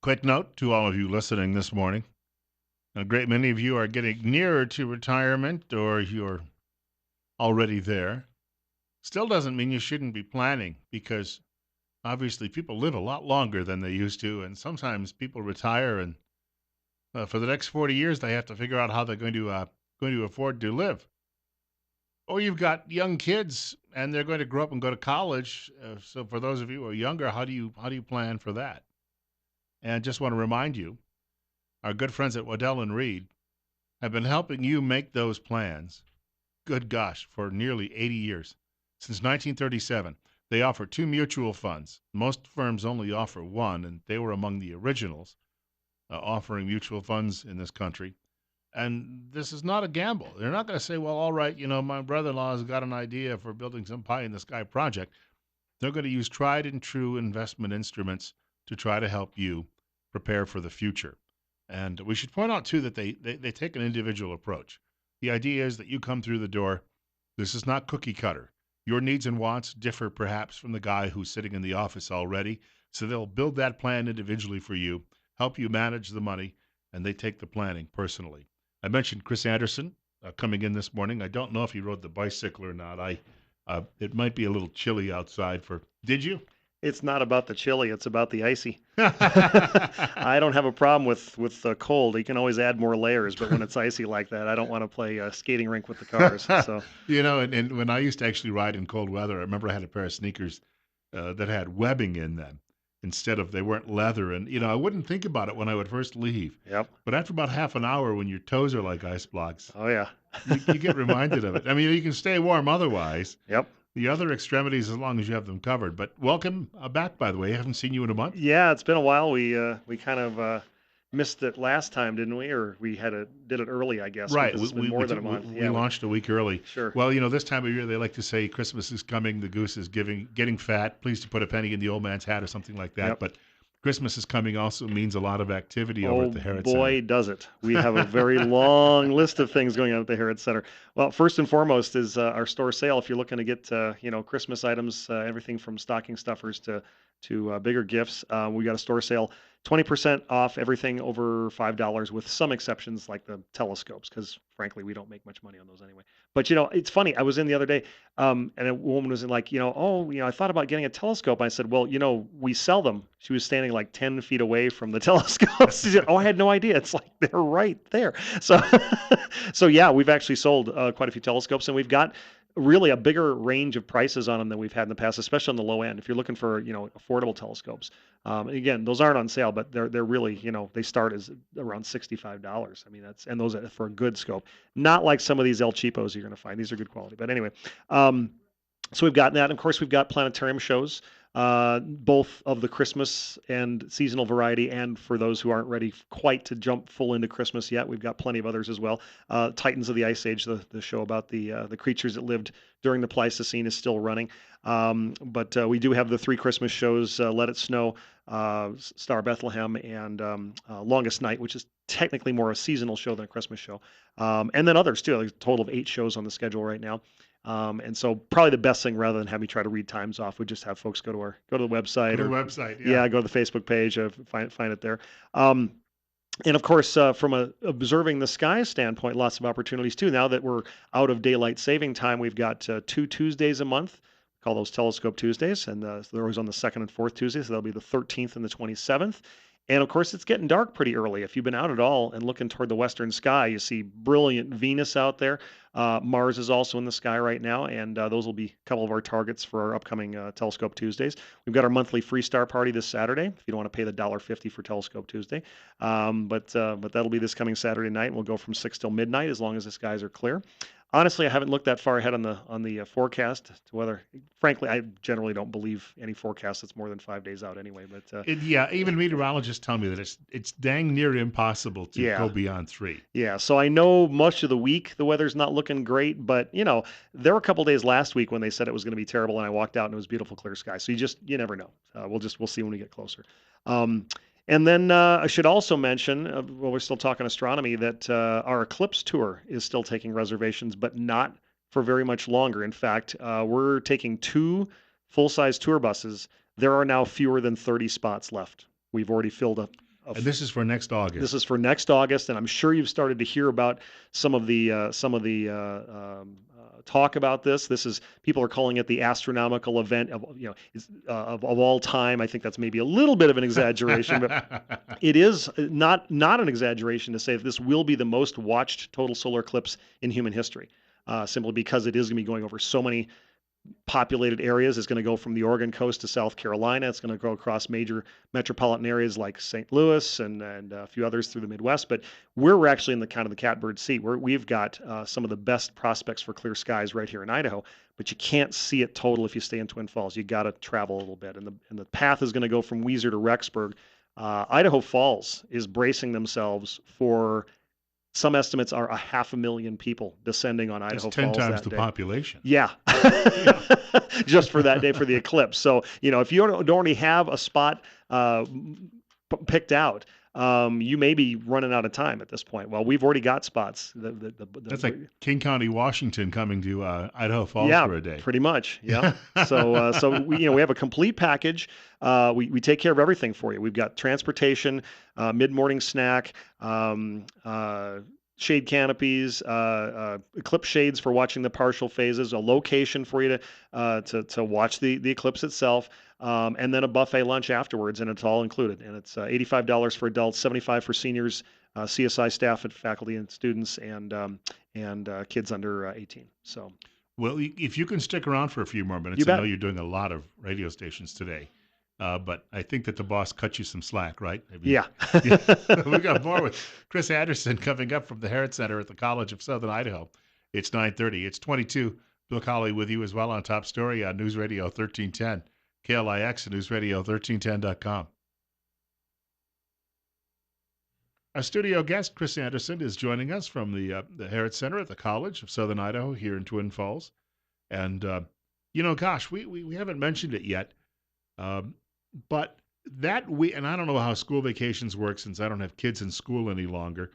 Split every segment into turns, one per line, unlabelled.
Quick note to all of you listening this morning. A great many of you are getting nearer to retirement or you're already there. Still doesn't mean you shouldn't be planning because obviously people live a lot longer than they used to. And sometimes people retire and for the next 40 years, they have to figure out how they're going to afford to live. Or you've got young kids and they're going to grow up and go to college. So for those of you who are younger, how do you plan for that? And just want to remind you, our good friends at Waddell and Reed have been helping you make those plans. Good gosh, for nearly 80 years. Since 1937, they offer two mutual funds. Most firms only offer one, and they were among the originals offering mutual funds in this country. And this is not a gamble. They're not going to say, well, all right, my brother in law has got an idea for building some pie in the sky project. They're going to use tried and true investment instruments to try to help you prepare for the future. And we should point out, too, that they take an individual approach. The idea is that you come through the door. This is not cookie cutter. Your needs and wants differ perhaps from the guy who's sitting in the office already. So they'll build that plan individually for you, help you manage the money, and they take the planning personally. I mentioned Chris Anderson coming in this morning. I don't know if he rode the bicycle or not. It might be a little chilly outside for. Did you?
It's not about the chili, it's about the icy. I don't have a problem with the cold. You can always add more layers, but when it's icy like that, I don't want to play skating rink with the cars. So,
And when I used to actually ride in cold weather, I remember I had a pair of sneakers that had webbing in them instead of they weren't leather. And, I wouldn't think about it when I would first leave.
yep.
But after about half an hour, when your toes are like ice blocks,
Oh yeah.
you get reminded of it. I mean, you can stay warm otherwise.
Yep.
The other extremities, as long as you have them covered. But welcome back, by the way. I haven't seen you in a month.
Yeah, it's been a while. We kind of missed it last time, didn't we? Or we did it early, I guess,
Right.
because
We,
it's been
we, we,
more than
did,
a
we,
month.
we
Yeah,
launched a week early.
sure.
Well, this time of year, they like to say Christmas is coming, the goose is getting fat, pleased to put a penny in the old man's hat or something like that.
Yep.
But Christmas is coming also means a lot of activity over
Oh
at the Herrett Center.
boy, does it. We have a very long list of things going on at the Herrett Center. Well, first and foremost is our store sale. If you're looking to get, Christmas items, everything from stocking stuffers to bigger gifts, we got a store sale. 20% off everything over $5 with some exceptions like the telescopes, because frankly, we don't make much money on those anyway. But, it's funny. I was in the other day and a woman was like, oh, I thought about getting a telescope. I said, well, we sell them. She was standing like 10 feet away from the telescope. She said, oh, I had no idea. It's like they're right there. So, so yeah, we've actually sold quite a few telescopes, and we've got really a bigger range of prices on them than we've had in the past, especially on the low end. If you're looking for, affordable telescopes, again, those aren't on sale, but they're really, they start as around $65. I mean, and those are for a good scope, not like some of these El Cheapos you're going to find. These are good quality, but anyway. So we've got that. And of course, we've got planetarium shows, both of the Christmas and seasonal variety. And for those who aren't ready quite to jump full into Christmas yet, we've got plenty of others as well. Titans of the Ice Age, the show about the creatures that lived during the Pleistocene, is still running. But we do have the three Christmas shows: Let It Snow, Star of Bethlehem, and Longest Night, which is technically more a seasonal show than a Christmas show. And then others too. There's a total of 8 shows on the schedule right now. And so probably the best thing, rather than have me try to read times off, would just have folks go to the website,
Go to
or
the website,
yeah,
yeah.
go to the Facebook page, find it there. And of course, from a observing the skies standpoint, lots of opportunities too. Now that we're out of daylight saving time, we've got 2 Tuesdays a month. We call those Telescope Tuesdays, and so they're always on the second and fourth Tuesday. So that'll be the 13th and the 27th. And of course, it's getting dark pretty early. If you've been out at all and looking toward the western sky, you see brilliant Venus out there. Mars is also in the sky right now, and those will be a couple of our targets for our upcoming Telescope Tuesdays. We've got our monthly free star party this Saturday, if you don't want to pay the $1.50 for Telescope Tuesday. But that'll be this coming Saturday night, and we'll go from 6 till midnight as long as the skies are clear. Honestly, I haven't looked that far ahead on the forecast to whether. Frankly, I generally don't believe any forecast that's more than 5 days out anyway. But
Yeah, even meteorologists tell me that it's dang near impossible to
yeah,
go beyond 3.
yeah. So I know much of the week the weather's not looking great, but there were a couple days last week when they said it was going to be terrible, and I walked out and it was beautiful, clear sky. So you never know. We'll see when we get closer. Um, and then I should also mention, while we're still talking astronomy, that our eclipse tour is still taking reservations, but not for very much longer. In fact, we're taking 2 full-size tour buses. There are now fewer than 30 spots left. We've already filled up
And this is for next
This
August.
is for next August, and I'm sure you've started to hear about some of the talk about this. This is people are calling it the astronomical event of of all time. I think that's maybe a little bit of an exaggeration, but it is not an exaggeration to say that this will be the most watched total solar eclipse in human history. Simply because it is going to be going over so many populated areas. Is going to go from the Oregon coast to South Carolina. It's going to go across major metropolitan areas like St. Louis and a few others through the Midwest. But we're actually in the kind of the catbird seat. We've got some of the best prospects for clear skies right here in Idaho. But you can't see it total if you stay in Twin Falls. You got to travel a little bit, and the path is going to go from Weiser to Rexburg. Idaho Falls is bracing themselves for some estimates are a 500,000 people descending on
That's
Idaho
10
Falls
times
that
the
day.
population.
Yeah.
Yeah.
Just for that day for the eclipse. So, if you don't already have a spot picked out, you may be running out of time at this point. Well, we've already got spots.
That's like King County, Washington coming to Idaho Falls
Yeah,
for a day.
pretty much. Yeah. So we have a complete package. We take care of everything for you. We've got transportation, mid morning snack, shade canopies, eclipse shades for watching the partial phases, a location for you to watch the eclipse itself, and then a buffet lunch afterwards, and it's all included. And it's $85 for adults, 75 for seniors, CSI staff and faculty and students, and kids under 18. So
Well, if you can stick around for a few more
you
minutes, I know
bet.
you're doing a lot of radio stations today, but I think that the boss cut you some slack, right? Have you?
Yeah.
Yeah. We got more with Chris Anderson coming up from the Herrett Center at the College of Southern Idaho. It's 9:30. It's 22. Bill Colley with you as well on Top Story on News Radio 1310, KLIX and News Radio 1310.com. Our studio guest, Chris Anderson, is joining us from the Herrett Center at the College of Southern Idaho here in Twin Falls. And, gosh, we haven't mentioned it yet. Um, but and I don't know how school vacations work since I don't have kids in school any longer.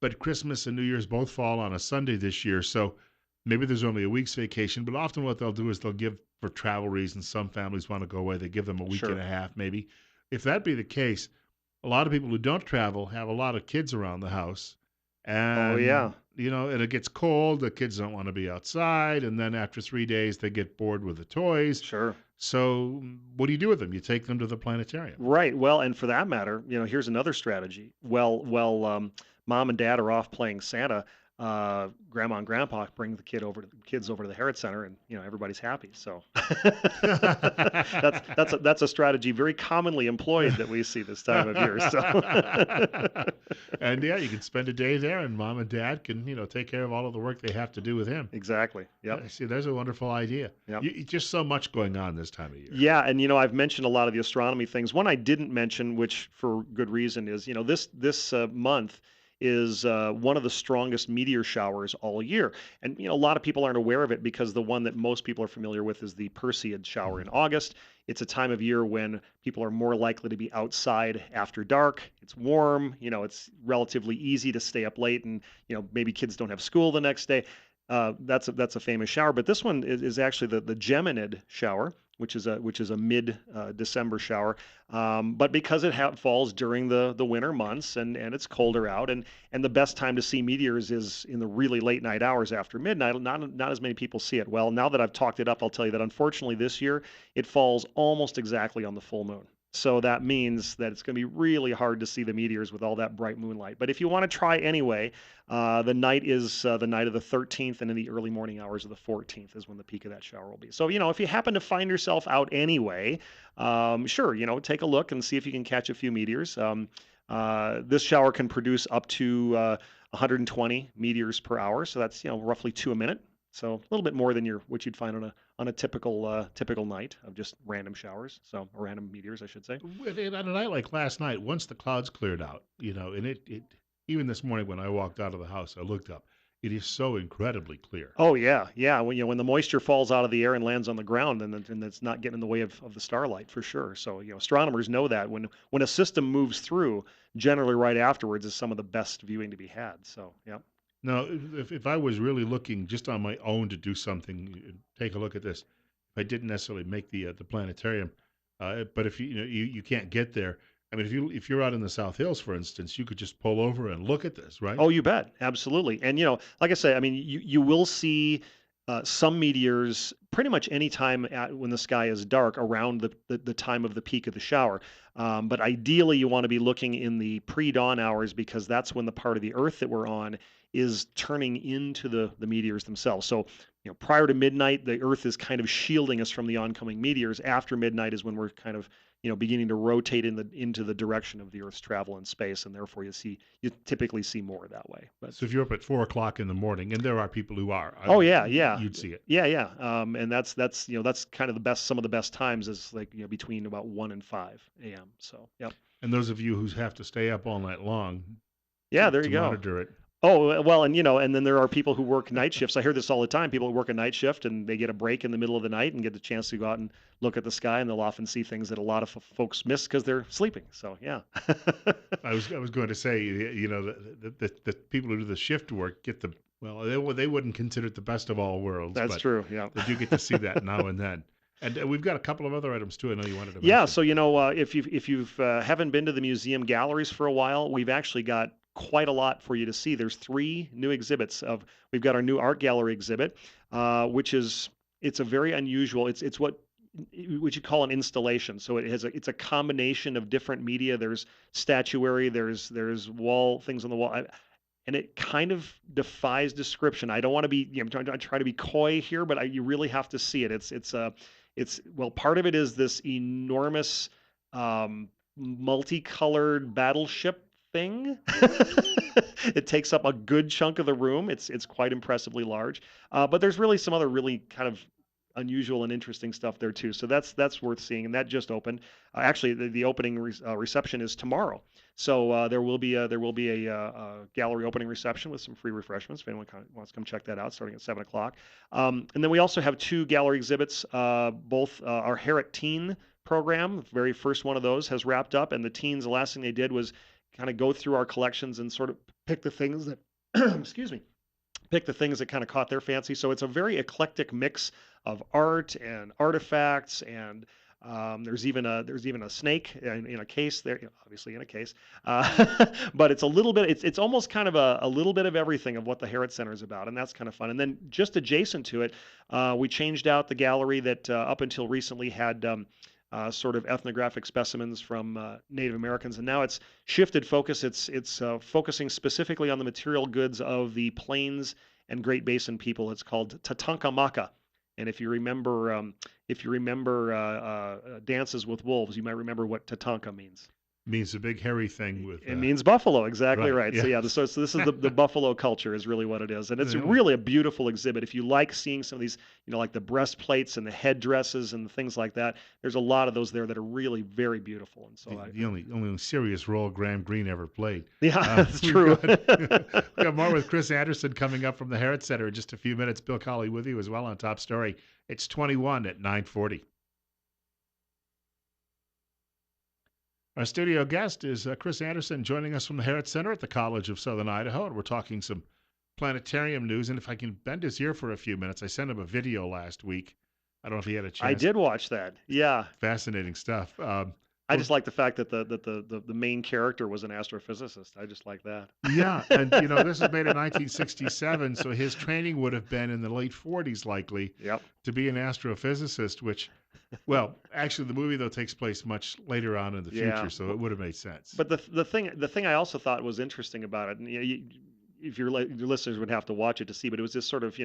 But Christmas and New Year's both fall on a Sunday this year. So maybe there's only a week's vacation. But often what they'll do is they'll give, for travel reasons, some families want to go away. They give them a week and
Sure.
a half, maybe. If that be the case, a lot of people who don't travel have a lot of kids around the house.
Oh yeah.
And it gets cold. The kids don't want to be outside. And then after 3 days, they get bored with the toys.
Sure.
So what do you do with them? You take them to the planetarium.
Right. Well, and for that matter, here's another strategy. Mom and dad are off playing Santa. Grandma and grandpa bring the kids over to the Herrett Center, and everybody's happy. So that's a strategy very commonly employed that we see this time of year. So
And yeah, you can spend a day there, and mom and dad can, take care of all of the work they have to do with him.
exactly. Yep.
See, there's a wonderful idea.
Yep.
Just so much going on this time of year.
Yeah, and I've mentioned a lot of the astronomy things. One I didn't mention, which for good reason, is this month is one of the strongest meteor showers all year, and a lot of people aren't aware of it because the one that most people are familiar with is the Perseid shower
Mhm.
in August. It's a time of year when people are more likely to be outside after dark. It's warm, it's relatively easy to stay up late, and maybe kids don't have school the next day. That's a famous shower, but this one is actually the Geminid shower, which is a mid December shower. But because it falls during the winter months and it's colder out, and the best time to see meteors is in the really late night hours after midnight. Not as many people see it. Well, now that I've talked it up, I'll tell you that unfortunately this year it falls almost exactly on the full moon. So that means that it's going to be really hard to see the meteors with all that bright moonlight. But if you want to try anyway, the night is the night of the 13th, and in the early morning hours of the 14th is when the peak of that shower will be. So, if you happen to find yourself out anyway, sure, take a look and see if you can catch a few meteors. This shower can produce up to 120 meteors per hour, so that's roughly 2 a minute. So a little bit more than what you'd find on a typical night of just random showers. So or random meteors, I should say.
And on a night like last night, once the clouds cleared out, and it even this morning when I walked out of the house, I looked up. It is so incredibly clear.
Oh yeah, yeah. When the moisture falls out of the air and lands on the ground, and it's not getting in the way of the starlight for sure. So astronomers know that when a system moves through, generally right afterwards is some of the best viewing to be had. So yeah.
Now, if I was really looking just on my own to do something, take a look at this. If I didn't necessarily make the planetarium, but if you can't get there, I mean, if you're out in the South Hills, for instance, you could just pull over and look at this, right?
Oh, you bet. Absolutely. And, like I say, I mean, you will see some meteors pretty much any time when the sky is dark around the time of the peak of the shower. But ideally, you want to be looking in the pre dawn hours because that's when the part of the Earth that we're on is turning into the meteors themselves. So, prior to midnight, the Earth is kind of shielding us from the oncoming meteors. After midnight is when we're kind of beginning to rotate into the direction of the Earth's travel in space, and therefore you typically see more that way. But
So if you're up at 4 o'clock in the morning, and there are people who are,
oh yeah, yeah,
you'd see it.
yeah. And that's kind of the best. Some of the best times is like between about 1 and 5 a.m. So yep.
And those of you who have to stay up all night long
Yeah, there
to
you go.
monitor it,
Oh, well, and then there are people who work night shifts. I hear this all the time. People who work a night shift and they get a break in the middle of the night and get the chance to go out and look at the sky, and they'll often see things that a lot of folks miss because they're sleeping. So yeah,
I was going to say, the people who do the shift work get the well, they wouldn't consider it the best of all worlds,
that's
but
true. Yeah.
they do get to see that now and then. And we've got a couple of other items too. I know you wanted to
Yeah,
mention.
so if you've haven't been to the museum galleries for a while, we've actually got quite a lot for you to see. There's three new exhibits. We've got our new art gallery exhibit, which is it's a very unusual. It's what you call an installation. So it's a combination of different media. There's statuary, there's wall things on the wall. And it kind of defies description. I don't want to be, I'm trying to try to be coy here, but you really have to see it. It's well, part of it is this enormous, multicolored battleship thing. It takes up a good chunk of the room. It's quite impressively large. But there's really some other really kind of unusual and interesting stuff there too. So that's worth seeing, and that just opened. Actually, the opening reception is tomorrow. So there will be a gallery opening reception with some free refreshments if anyone wants to come check that out, starting at 7 o'clock. And then we also have two gallery exhibits. Both our Herrett Teen program, the very first one of those, has wrapped up, and the teens, the last thing they did was kind of go through our collections and sort of pick the things that, excuse me, pick the things that kind of caught their fancy. So it's a very eclectic mix of art and artifacts, and there's even a snake in a case there, obviously in a case. But it's a little bit. It's almost kind of a little bit of everything of what the Herrett Center is about, and that's kind of fun. And then just adjacent to it, we changed out the gallery that up until recently had. Sort of ethnographic specimens from Native Americans, and now it's shifted focus. It's focusing specifically on the material goods of the Plains and Great Basin people. It's called Tatankamaka, and if you remember Dances with Wolves, you might remember what Tatanka means.
Means a big hairy thing with
It means buffalo, exactly
right,
right. So
yeah.
yeah, so this is the buffalo culture is really what it is, and it's
The only
really a beautiful exhibit. If you like seeing some of these, like the breastplates and the headdresses and things like that, there's a lot of those there that are really very beautiful. And so
the, the only serious role Graham Greene ever played.
yeah, that's
We've
true.
got we got more with Chris Anderson coming up from the Herrett Center in just a few minutes. Bill Colley with you as well on Top Story. It's 21 at 9:40. Our studio guest is Chris Anderson, joining us from the Herrett Center at the College of Southern Idaho, and we're talking some planetarium news. And if I can bend his ear for a few minutes, I sent him a video last week. I don't know if he had a
I
chance.
did watch that. Yeah,
Fascinating stuff.
I
We're
just like the fact that the main character was an astrophysicist. I just like that.
Yeah, and this was made in 1967, so his training would have been in the late 40s, likely,
Yep.
to be an astrophysicist. Which, well, actually, the movie though takes place much later on in the
Yeah.
future, so it would have made sense.
But the thing I also thought was interesting about it, and if your listeners would have to watch it to see, but it was this sort of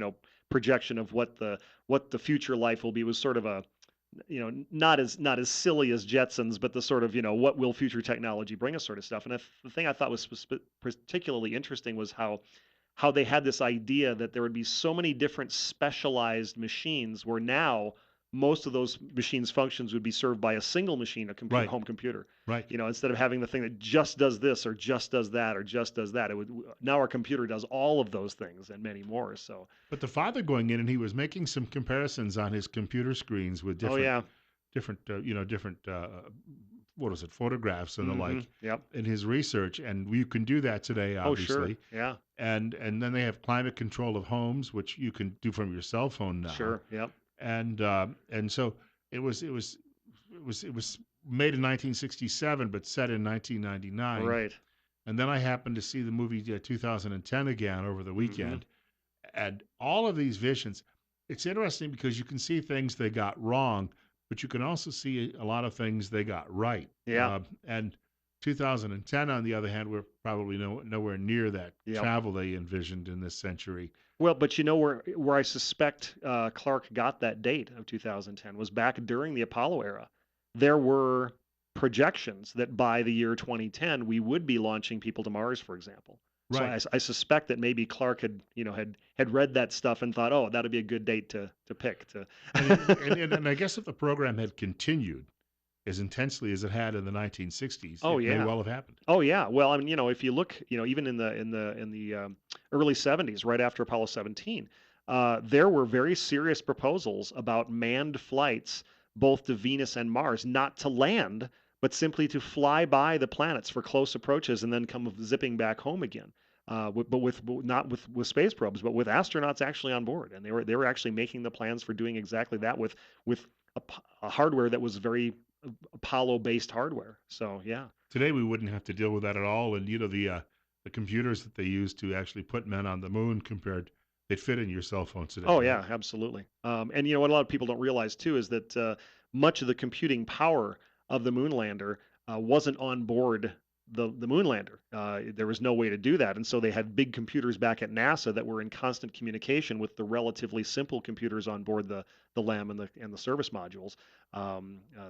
projection of what the future life will be. It was sort of a not as silly as Jetsons, but the sort of what will future technology bring us sort of stuff. And the thing I thought was particularly interesting was how they had this idea that there would be so many different specialized machines where now most of those machines functions would be served by a single machine, a
Right,
home computer.
right.
Instead of having the thing that just does this or just does that or just does that, it would now our computer does all of those things and many more. So
But the father going in and he was making some comparisons on his computer screens with
oh
different,
yeah.
different, different, what is it, photographs and the
Mm-hmm.
like
Yep.
in his research, and you can do that today,
Oh sure.
obviously.
Yeah.
And then they have climate control of homes, which you can do from your cell phone now.
Sure. Yep.
And so it was made in 1967 but set in 1999.
Right.
And then I happened to see the movie 2010 again over the
Mhm.
weekend. And all of these visions, it's interesting because you can see things they got wrong, but you can also see a lot of things they got right.
Yeah.
And 2010, on the other hand, we're probably nowhere near that
Yep.
travel they envisioned in this century.
Well, but you know where I suspect Clark got that date of 2010 was back during the Apollo era. There were projections that by the year 2010 we would be launching people to Mars, for example. So
Right.
I suspect that maybe Clark had had read that stuff and thought, oh, that'd be a good date to pick to.
And I guess if the program had continued as intensely as it had in the 1960s,
Oh
it may
yeah.
well have happened.
Oh yeah. Well, I mean, if you look, even in the early '70s, right after Apollo 17, there were very serious proposals about manned flights, both to Venus and Mars, not to land, but simply to fly by the planets for close approaches and then come zipping back home again. But not with space probes, but with astronauts actually on board, and they were actually making the plans for doing exactly that with a hardware that was very Apollo based hardware. So yeah.
Today we wouldn't have to deal with that at all. And the computers that they use to actually put men on the moon compared, they'd fit in your cell phone today,
Oh
right?
yeah, absolutely. And what a lot of people don't realize too is that much of the computing power of the moon lander wasn't on board the moon lander. There was no way to do that, and so they had big computers back at NASA that were in constant communication with the relatively simple computers on board the LEM and the service modules.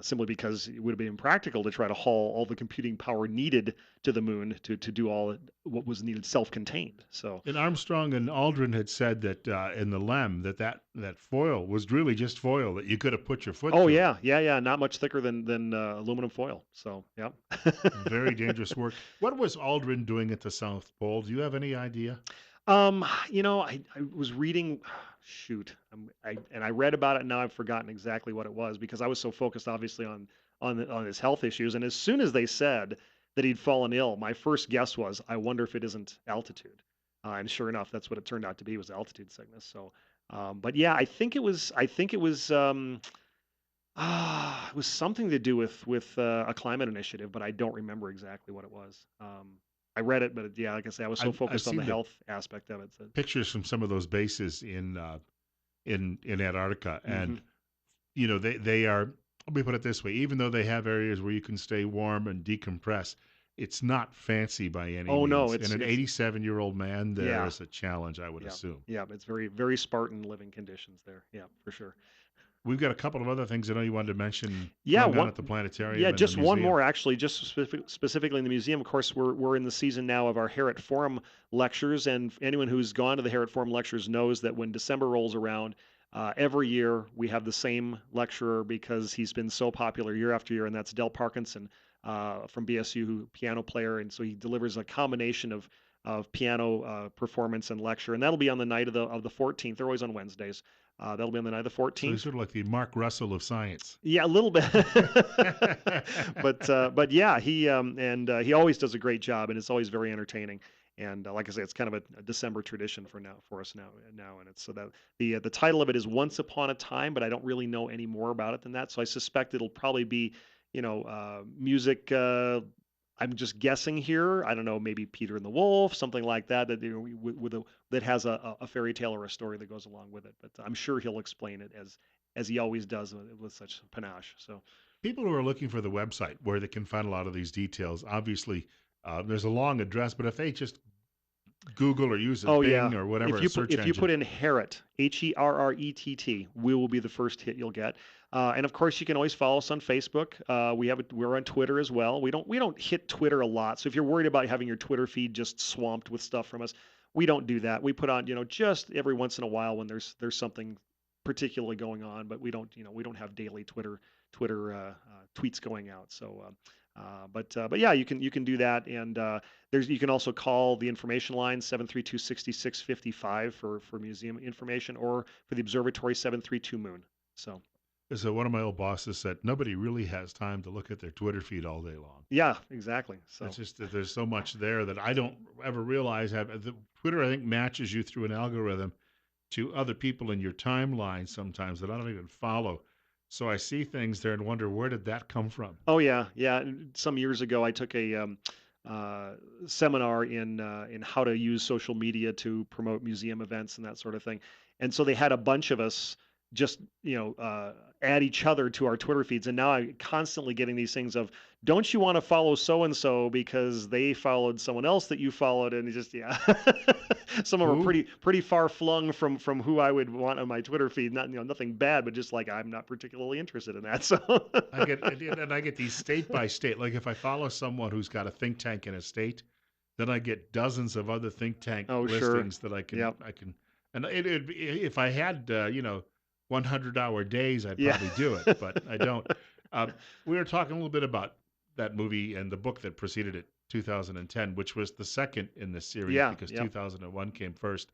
Simply because it would have been impractical to try to haul all the computing power needed to the moon to do all what was needed self-contained. So.
And Armstrong and Aldrin had said that in the LEM that foil was really just foil that you could have put your foot
Oh
through it.
yeah, yeah, yeah. Not much thicker than aluminum foil. So yeah.
Very dangerous work. What was Aldrin doing at the South Pole? Do you have any idea?
I was reading. Shoot, I read about it. Now I've forgotten exactly what it was because I was so focused, obviously, on his health issues. And as soon as they said that he'd fallen ill, my first guess was, I wonder if it isn't altitude. And sure enough, that's what it turned out to be was altitude sickness. So, but yeah, I think it was. I think it was. It was something to do with a climate initiative, but I don't remember exactly what it was. I read it, but yeah, like I say, I was so
I've
focused on the
seen the
health aspect of it. So,
pictures from some of those bases in Antarctica,
hmm.
and they are. Let me put it this way: even though they have areas where you can stay warm and decompress, it's not fancy by any
Oh no,
means. And an
it's
87-year-old man there
yeah,
is a challenge, I would
yeah,
assume.
yeah. It's very Spartan living conditions there. Yeah, for sure.
We've got a couple of other things I know you wanted to mention
Yeah,
going on
one
at the
yeah,
planetarium and the
just one
museum.
more actually, just specifically in the museum. Of course, we're in the season now of our Herrett Forum lectures, and anyone who's gone to the Herrett Forum lectures knows that when December rolls around, every year we have the same lecturer because he's been so popular year after year, and that's Del Parkinson from BSU, who piano player, and so he delivers a combination of piano performance and lecture, and that'll be on the night of the 14th. They're always on Wednesdays. That'll be on the night of the
So he's
14th.
sort of like the Mark Russell of science.
Yeah, a little bit. But yeah, he always does a great job, and it's always very entertaining. And like I say, it's kind of a December tradition for us now, and it's so that the title of it is Once Upon a Time, but I don't really know any more about it than that. So I suspect it'll probably be, music. I'm just guessing here. I don't know, maybe Peter and the Wolf, something like that. That that has a fairy tale or a story that goes along with it. But I'm sure he'll explain it as he always does with such panache. So,
People who are looking for the website where they can find a lot of these details, obviously, there's a long address, but if they just Google or use a
oh yeah,
Bing or whatever, a search
if you put
engine,
in Herrett, Herrett, we will be the first hit you'll get. And of course, you can always follow us on Facebook. We're on Twitter as well. We don't hit Twitter a lot, so if you're worried about having your Twitter feed just swamped with stuff from us, we don't do that. We put on just every once in a while when there's something particularly going on, but we don't have daily Twitter tweets going out. So. But yeah, you can do that, and you can also call the information line 732-6655 for museum information, or for the observatory 732 Moon. So
as one of my old bosses said, nobody really has time to look at their Twitter feed all day long.
yeah, exactly.
It's
So
just that there's so much there that I don't ever realize. Twitter, I think, matches you through an algorithm to other people in your timeline sometimes that I don't even follow. So I see things there and wonder where did that come from?
Oh yeah, yeah. Some years ago, I took a uh, seminar in how to use social media to promote museum events and that sort of thing. And so they had a bunch of us just add each other to our Twitter feeds. And now I'm constantly getting these things of, don't you want to follow so and so because they followed someone else that you followed? And it's just yeah, some of them are
Who?
pretty far flung from who I would want on my Twitter feed. Not nothing bad, but just like I'm not particularly interested in that. So.
And I get these state by state. Like if I follow someone who's got a think tank in a state, then I get dozens of other think tank
Oh, sure.
listings that
Yep.
I can, and it'd be, if I had 100-hour days, I'd
Yeah.
probably do it, but I don't. We were talking a little bit about that movie and the book that preceded it, 2010, which was the second in the series
Yeah.
because
Yep.
2001 came first.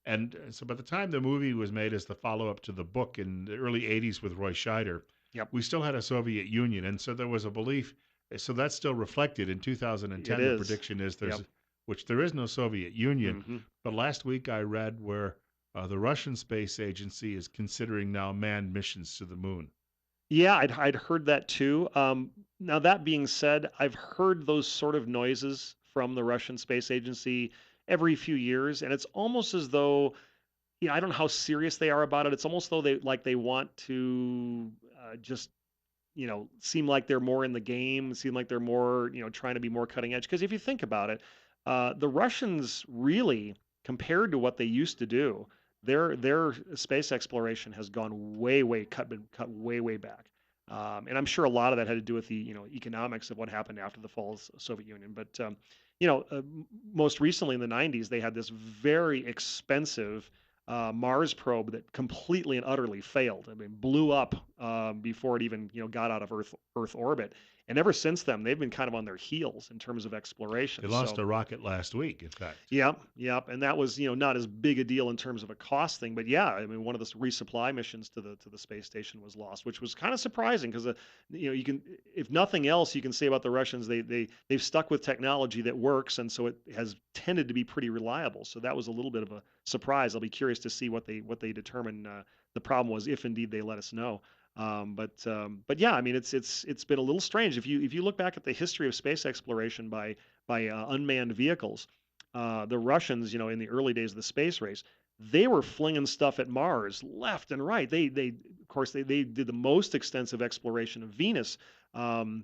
And so by the time the movie was made as the follow up to the book in the early 80s with Roy Scheider,
Yep.
we still had a Soviet Union. And so there was a belief. So that's still reflected in
It
2010. The
is.
prediction is
Yep.
which there is no Soviet Union.
Hmm.
But last week I read where the Russian Space Agency is considering now manned missions to the moon.
Yeah, I'd heard that too. Now that being said, I've heard those sort of noises from the Russian Space Agency every few years, and it's almost as though, I don't know how serious they are about it. It's almost though they want to just seem like they're more in the game, seem like they're more, trying to be more cutting edge. Because if you think about it, the Russians really, compared to what they used to do, their space exploration has gone been cut way back. And I'm sure a lot of that had to do with the economics of what happened after the fall of the Soviet Union. But most recently in the 90s, they had this very expensive Mars probe that completely and utterly failed. I mean, blew up before it even got out of Earth orbit. And ever since then, they've been kind of on their heels in terms of
They
exploration.
lost
So
a rocket last week, in fact.
yep, yep, and that was, not as big a deal in terms of a cost thing, but yeah, I mean, one of the resupply missions to the space station was lost, which was kind of surprising because, you can, if nothing else, you can say about the Russians, they've stuck with technology that works, and so it has tended to be pretty reliable. So that was a little bit of a surprise. I'll be curious to see what they determine the problem was, if indeed they let us know. But yeah, I mean, it's been a little strange if you look back at the history of space exploration by unmanned vehicles. The Russians, in the early days of the space race, they were flinging stuff at Mars left and right. They of course they did the most extensive exploration of Venus, um,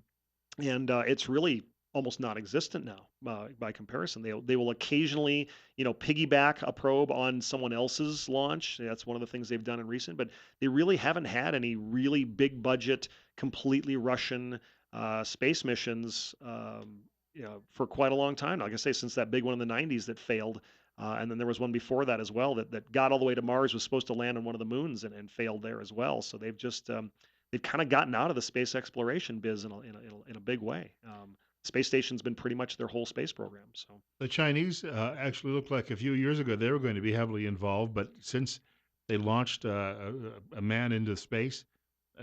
and it's really almost non-existent now by comparison. They will occasionally piggyback a probe on someone else's launch. That's one of the things they've done in recent, but they really haven't had any really big budget, completely Russian space missions. For quite a long time. Like I say, since that big one in the 90s that failed. And then there was one before that as well that got all the way to Mars, was supposed to land on one of the moons and failed there as well. So they've kind of gotten out of the space exploration biz in a big way. Space station's been pretty much their whole space program. So
The Chinese actually looked like a few years ago they were going to be heavily involved, but since they launched a man into space,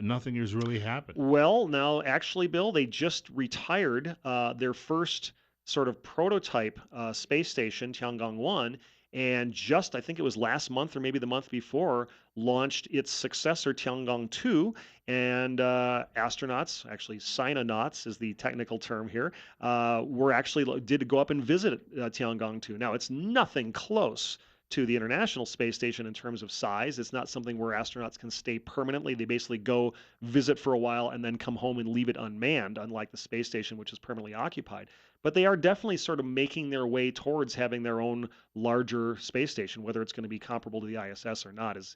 nothing has really happened.
well, now actually, Bill, they just retired their first sort of prototype space station, Tiangong 1, and just, I think it was last month or maybe the month before, launched its successor, Tiangong 2. And astronauts, actually, sinonauts is the technical term here, were actually did go up and visit Tiangong 2. Now, it's nothing close to the International Space Station in terms of size. It's not something where astronauts can stay permanently. They basically go visit for a while and then come home and leave it unmanned, unlike the space station, which is permanently occupied. But they are definitely sort of making their way towards having their own larger space station. Whether it's going to be comparable to the ISS or not is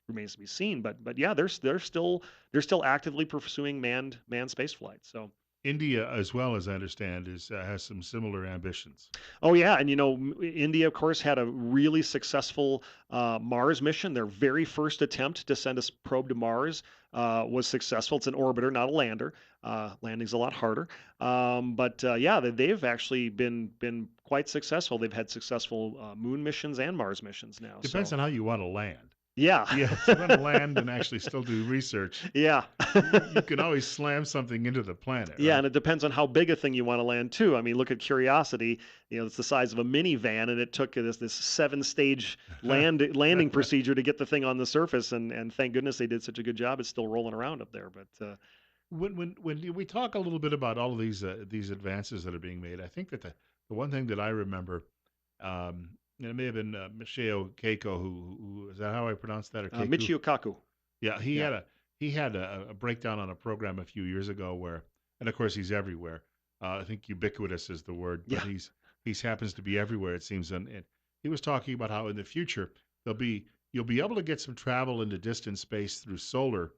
remains to be seen. But yeah, they're still actively pursuing manned space flight. So
India, as well as I understand, is has some similar ambitions.
oh yeah, and India, of course, had a really successful Mars mission. Their very first attempt to send a probe to Mars was successful. It's an orbiter, not a lander. Landing's a lot harder, but yeah, they've actually been quite successful. They've had successful moon missions and Mars missions now.
Depends
So
on how you want to land.
Yeah.
Yes, you want to land and actually still do research.
Yeah.
You can always slam something into the planet,
Yeah,
right?
and it depends on how big a thing you want to land too. I mean, look at Curiosity. It's the size of a minivan, and it took this 7 stage landing procedure to get the thing on the surface. And thank goodness they did such a good job. It's still rolling around up there. But
when we talk a little bit about all of these advances that are being made, I think that the one thing that I remember, and it may have been Michio Keiko, who is that how I pronounce that, or Keiko?
Michio Kaku.
Yeah,
Yeah.
he had a breakdown on a program a few years ago where, and of course he's everywhere. I think ubiquitous is the word, but
Yeah.
he's happens to be everywhere it seems. And he was talking about how in the future there'll be you'll be able to get some travel into distant space through solar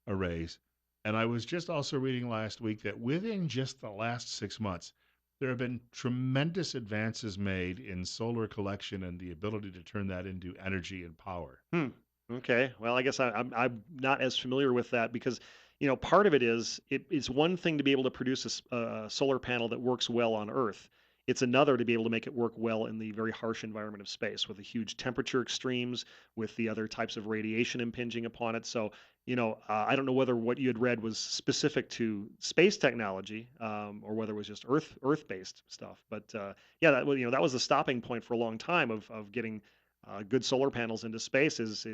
arrays. And I was just also reading last week that within just the last 6 months, there have been tremendous advances made in solar collection and the ability to turn that into energy and power.
Hmm. Okay. Well, I guess I'm not as familiar with that because part of it is it's one thing to be able to produce a solar panel that works well on Earth. It's another to be able to make it work well in the very harsh environment of space with the huge temperature extremes, with the other types of radiation impinging upon it. So, I don't know whether what you had read was specific to space technology, or whether it was just Earth-based stuff. But yeah, that was the stopping point for a long time of getting good solar panels into space is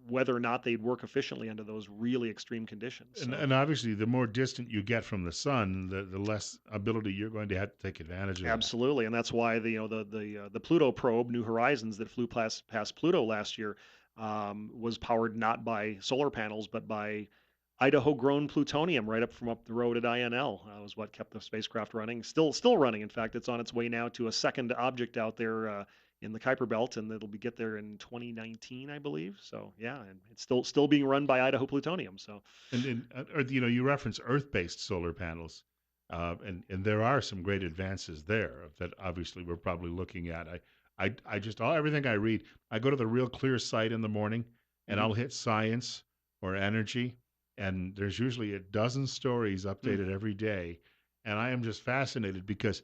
whether or not they'd work efficiently under those really extreme conditions. So
And obviously, the more distant you get from the sun, the less ability you're going to have to take advantage of that.
absolutely, and that's why the Pluto probe, New Horizons, that flew past Pluto last year, was powered not by solar panels but by Idaho-grown plutonium right up from up the road at INL. Was what kept the spacecraft running. Still running. In fact, it's on its way now to a second object out there in the Kuiper Belt, and it'll be get there in 2019, I believe. So yeah, and it's still being run by Idaho plutonium. So
Or you reference Earth-based solar panels, and there are some great advances there that obviously we're probably looking at. I just everything I read, I go to the Real Clear site in the morning, and
mhm.
I'll hit science or energy, and there's usually a dozen stories
Hmm.
updated every day, and I am just fascinated because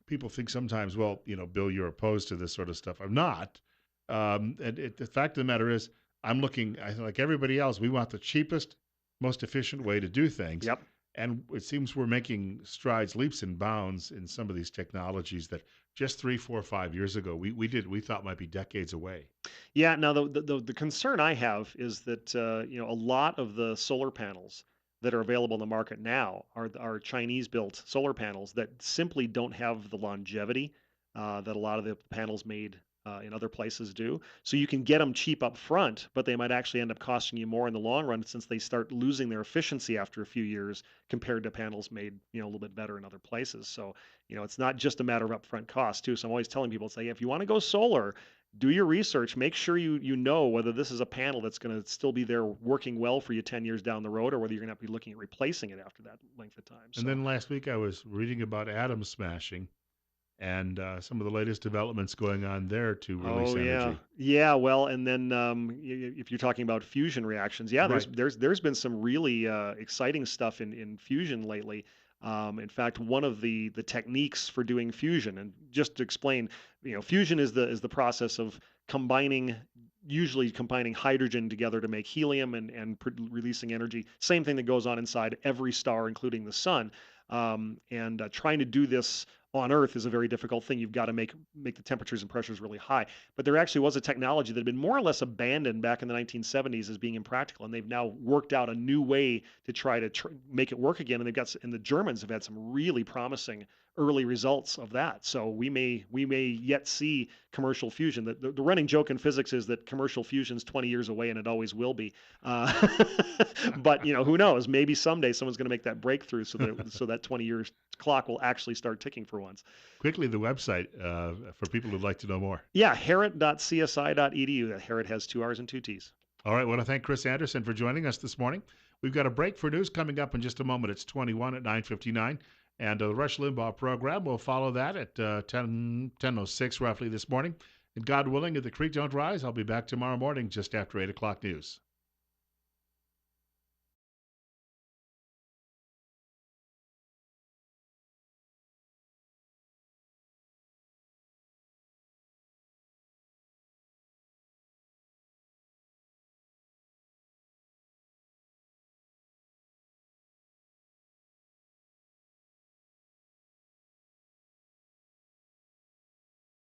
people think sometimes, well, Bill, you're opposed to this sort of stuff. I'm not. The fact of the matter is, like everybody else, we want the cheapest, most efficient way to do things.
Yep.
And it seems we're making strides, leaps and bounds in some of these technologies that just 3, 4, 5 years ago we thought might be decades away.
Yeah, now the concern I have is that a lot of the solar panels that are available in the market now are Chinese built solar panels that simply don't have the longevity that a lot of the panels made in other places do. So you can get them cheap up front, but they might actually end up costing you more in the long run since they start losing their efficiency after a few years compared to panels made a little bit better in other places. So it's not just a matter of upfront cost too. So I'm always telling people, say if you want to go solar, do your research. Make sure you know whether this is a panel that's going to still be there working well for you 10 years down the road, or whether you're going to have to be looking at replacing it after that length of time.
And
So,
then last week I was reading about atom smashing and some of the latest developments going on there to release
oh yeah,
energy.
yeah. Well, and then if you're talking about fusion reactions, yeah, there's
Right.
there's there's been some really exciting stuff in fusion lately. In fact, one of the techniques for doing fusion, and just to explain, fusion is the process of combining, usually combining hydrogen together to make helium and releasing energy. Same thing that goes on inside every star, including the sun. And trying to do this on Earth is a very difficult thing. You've got to make the temperatures and pressures really high. But there actually was a technology that had been more or less abandoned back in the 1970s as being impractical, and they've now worked out a new way to try to make it work again. And and the Germans have had some really promising early results of that. So we may yet see commercial fusion. The running joke in physics is that commercial fusion is 20 years away, and it always will be. But who knows? Maybe someday someone's going to make that breakthrough so that 20 years clock will actually start ticking for once.
Quickly, the website for people who'd like to know more.
Yeah, herrett.csi.edu. That Herrett has two R's and two T's.
All right, I want to thank Chris Anderson for joining us this morning. We've got a break for news coming up in just a moment. It's 21 at 9:59, and the Rush Limbaugh program will follow that at 10:06 roughly this morning. And God willing, if the creek don't rise, I'll be back tomorrow morning just after 8 o'clock news.